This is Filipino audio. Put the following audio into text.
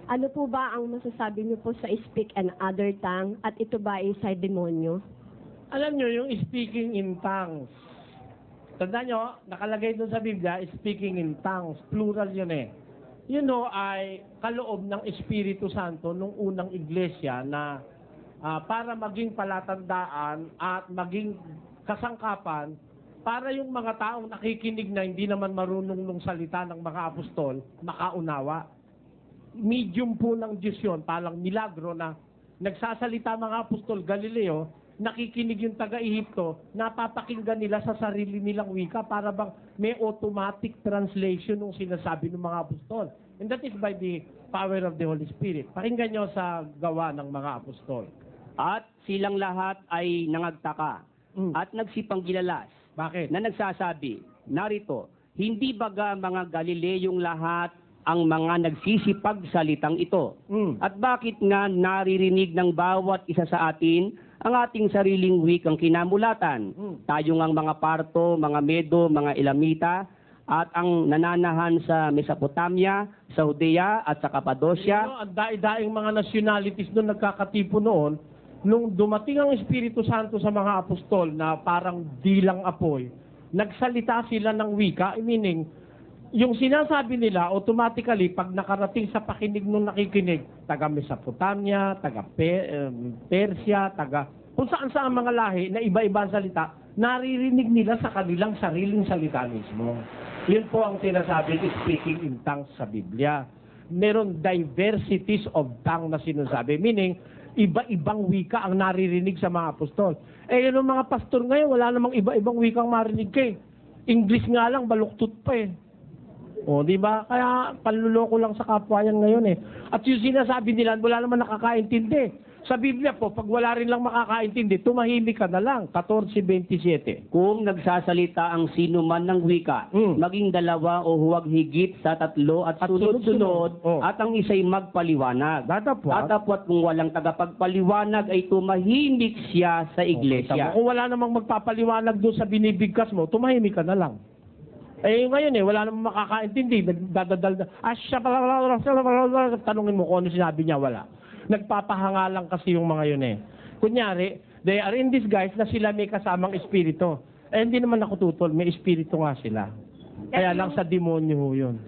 Ano po ba ang masasabi niyo po sa speak and other tongue at ito ba ay sa demonyo? Alam nyo, yung speaking in tongues. Tandaan nyo, nakalagay doon sa Biblia, speaking in tongues. Plural yun eh. Yun know, ay kaloob ng Espiritu Santo nung unang iglesia na para maging palatandaan at maging kasangkapan para yung mga taong nakikinig na hindi naman marunong nung salita ng mga apostol, makaunawa. Medium po ng Diyos yun, parang milagro na nagsasalita mga apostol Galileo, nakikinig yung taga-Ehipto, napapakinggan nila sa sarili nilang wika para bang may automatic translation ng sinasabi ng mga apostol. And that is by the power of the Holy Spirit. Pakinggan nyo sa gawa ng mga apostol. At silang lahat ay nangagtaka at nagsipanggilalas. Bakit? Na nagsasabi, narito, hindi baga mga Galileyong lahat ang mga nagsisipagsalitang ito? At bakit nga naririnig ng bawat isa sa atin ang ating sariling wikang kinamulatan? Tayo ngang mga Parto, mga Medo, mga Elamita, at ang nananahan sa Mesopotamia, sa Judea at sa Cappadocia. Ang daing mga nationalities doon nagkakatipo noon, nung dumating ang Espiritu Santo sa mga apostol na parang dilang apoy, nagsalita sila ng wika, meaning, yung sinasabi nila, automatically, pag nakarating sa pakinig nung nakikinig, taga Mesopotamia, taga Persia, taga kung saan mga lahi na iba-iba ang salita, naririnig nila sa kanilang sariling salita mismo. Yun po ang sinasabi, speaking in tongues sa Biblia. Meron diversities of tongue na sinasabi, meaning, iba-ibang wika ang naririnig sa mga apostol. Eh, yun ang mga pastor ngayon, wala namang iba-ibang wika ang marinig kay. English nga lang, baluktot pa eh. O, di ba? Kaya panluloko lang sa kapwa yan ngayon eh. At yung sinasabi nila, wala naman nakakaintindi. Sa Biblia po, pag wala rin lang makakaintindi, tumahimik ka na lang. 14:27. Kung nagsasalita ang sino man ng wika, maging dalawa o huwag higit sa tatlo at sunod-sunod, at ang isa'y magpaliwanag. Datapwat kung walang tagapagpaliwanag ay tumahimik siya sa iglesia. Kung wala namang magpapaliwanag doon sa binibigkas mo, tumahimik ka na lang. Eh ngayon wala namang makakaintindi. Nagdadadal, tanungin mo kung ano sinabi niya, wala. Nagpapahanga lang kasi yung mga yun eh. Kunyari, they are in disguise na sila may kasamang espiritu. Eh hindi naman ako tutol, may espiritu nga sila. Kaya lang sa demonyo yun.